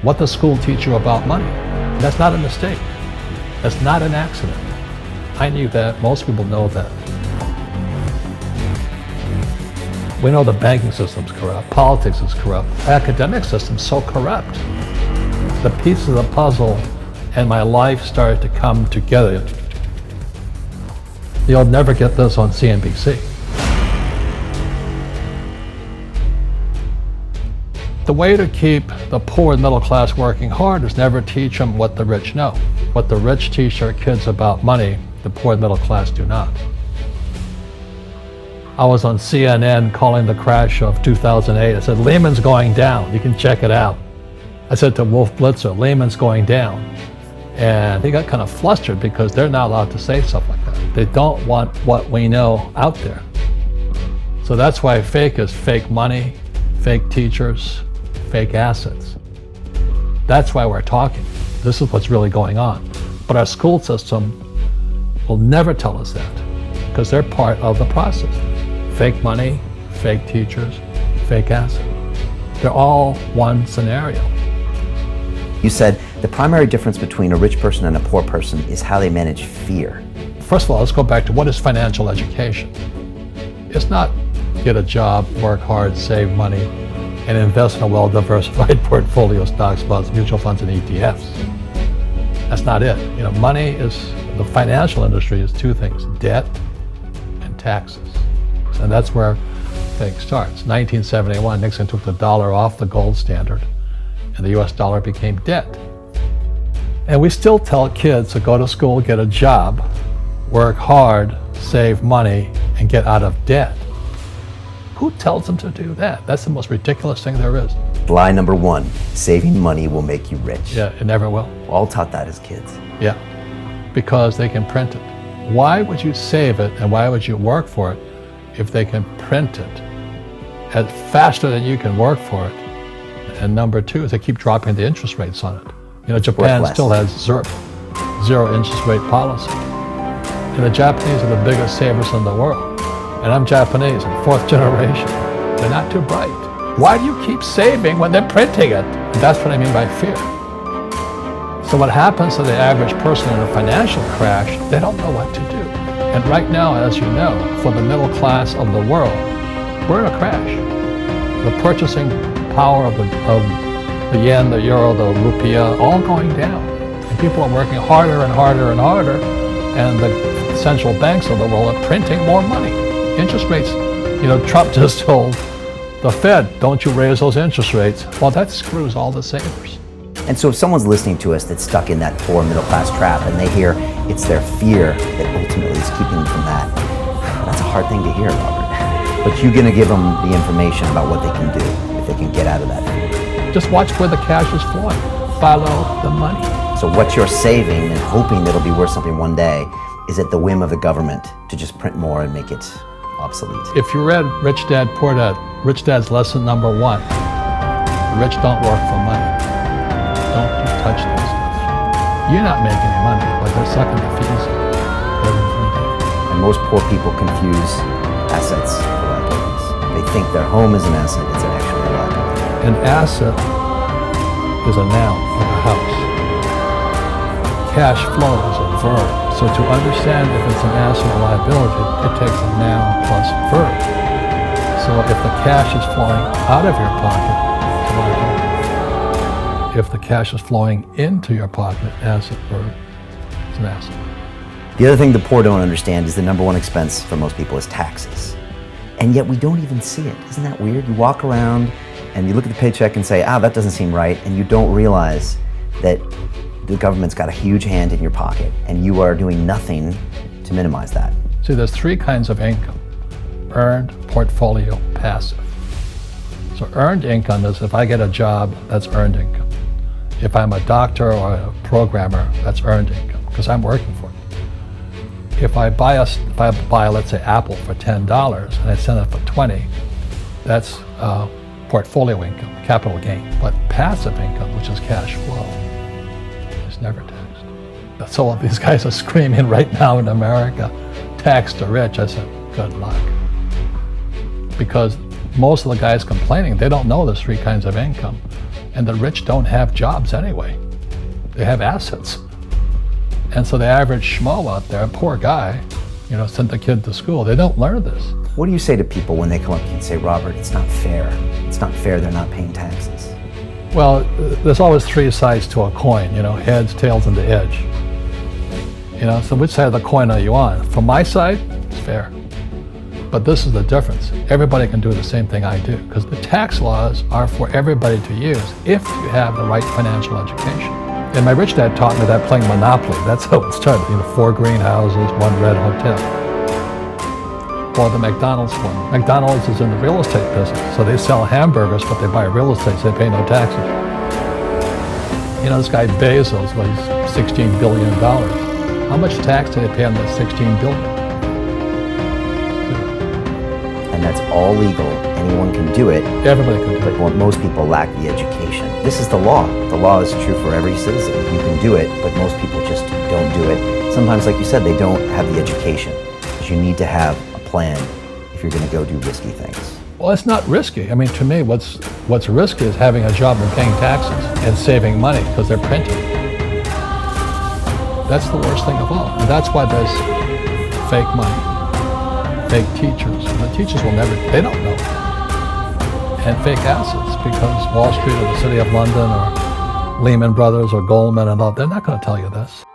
What does school teach you about money? That's not a mistake. That's not an accident. I knew that. Most people know that. We know the banking system's corrupt. Politics is corrupt. Academic system's so corrupt. The pieces of the puzzle and my life started to come together. You'll never get this on CNBC. The way to keep the poor and middle class working hard is never teach them what the rich know. What the rich teach their kids about money, the poor and middle class do not. I was on CNN calling the crash of 2008. I said, Lehman's going down. You can check it out. I said to Wolf Blitzer, Lehman's going down. And he got kind of flustered because they're not allowed to say stuff like that. They don't want what we know out there. So that's why fake is fake money, fake teachers, fake assets. That's why we're talking. This is what's really going on. But our school system will never tell us that because they're part of the process. Fake money, fake teachers, fake assets. They're all one scenario. You said the primary difference between a rich person and a poor person is how they manage fear. First of all, let's go back to what is financial education? It's not get a job, work hard, save money, and invest in a well-diversified portfolio of stocks, bonds, mutual funds, and ETFs. That's not it. Money is, the financial industry is two things, debt and taxes. And that's where things starts. 1971, Nixon took the dollar off the gold standard, and the US dollar became debt. And we still tell kids to go to school, get a job, work hard, save money, and get out of debt. Who tells them to do that? That's the most ridiculous thing there is. Lie number one, saving money will make you rich. Yeah, it never will. We're all taught that as kids. Yeah, because they can print it. Why would you save it and why would you work for it if they can print it faster than you can work for it? And number two is they keep dropping the interest rates on it. Japan still has zero interest rate policy. And the Japanese are the biggest savers in the world. And I'm Japanese, I'm fourth generation. They're not too bright. Why do you keep saving when they're printing it? And that's what I mean by fear. So what happens to the average person in a financial crash, they don't know what to do. And right now, as you know, for the middle class of the world, we're in a crash. The purchasing power of the yen, the euro, the rupiah, all going down. And people are working harder and harder and harder, and the central banks of the world are printing more money. Interest rates, Trump just told the Fed, don't you raise those interest rates. Well, that screws all the savers. And so if someone's listening to us that's stuck in that poor middle class trap and they hear it's their fear that ultimately is keeping them from that, that's a hard thing to hear, Robert. But you're gonna give them the information about what they can do if they can get out of that fear. Just watch where the cash is flowing. Follow the money. So what you're saving and hoping that it'll be worth something one day is at the whim of the government to just print more and make it obsolete. If you read Rich Dad, Poor Dad, Rich Dad's lesson number one, the rich don't work for money. Don't you touch that stuff. You're not making any money, but they're sucking the fees every day. And most poor people confuse assets for liabilities. They think their home is an asset, it's actually a liability. An asset is a noun, like a house. Cash flow is a verb. So to understand if it's an asset or liability, it takes a noun plus verb. So if the cash is flowing out of your pocket, it's a liability. If the cash is flowing into your pocket, asset, verb, it's an asset. The other thing the poor don't understand is the number one expense for most people is taxes. And yet we don't even see it. Isn't that weird? You walk around and you look at the paycheck and say, that doesn't seem right, and you don't realize that the government's got a huge hand in your pocket and you are doing nothing to minimize that. See, there's three kinds of income: earned, portfolio, passive. So earned income is if I get a job, that's earned income. If I'm a doctor or a programmer, that's earned income because I'm working for it. If I buy, let's say, Apple for $10 and I sell it for $20, that's portfolio income, capital gain. But passive income, which is cash flow, is never taxed. So these guys are screaming right now in America, tax the rich. I said, good luck. Because most of the guys complaining, they don't know there's three kinds of income. And the rich don't have jobs anyway. They have assets. And so the average schmo out there, poor guy, sent the kid to school. They don't learn this. What do you say to people when they come up to you and say, Robert, it's not fair. It's not fair they're not paying taxes? Well, there's always three sides to a coin, heads, tails, and the edge. So which side of the coin are you on? From my side, it's fair. But this is the difference. Everybody can do the same thing I do, because the tax laws are for everybody to use if you have the right financial education. And my rich dad taught me that playing Monopoly. That's how it started. 4 greenhouses, 1 red hotel. Or the McDonald's one. McDonald's is in the real estate business, so they sell hamburgers, but they buy real estate, so they pay no taxes. This guy Bezos, he's $16 billion. How much tax do they pay on that $16 billion? And that's all legal. Anyone can do it. Everybody can do it. But most people lack the education. This is the law. The law is true for every citizen. You can do it, but most people just don't do it. Sometimes, like you said, they don't have the education. Because you need to have a plan if you're going to go do risky things. Well, it's not risky. To me, what's risky is having a job and paying taxes and saving money because they're printed. That's the worst thing of all. And that's why there's fake money, fake teachers. And the teachers they don't know. And fake assets, because Wall Street or the City of London or Lehman Brothers or Goldman and all, they're not going to tell you this.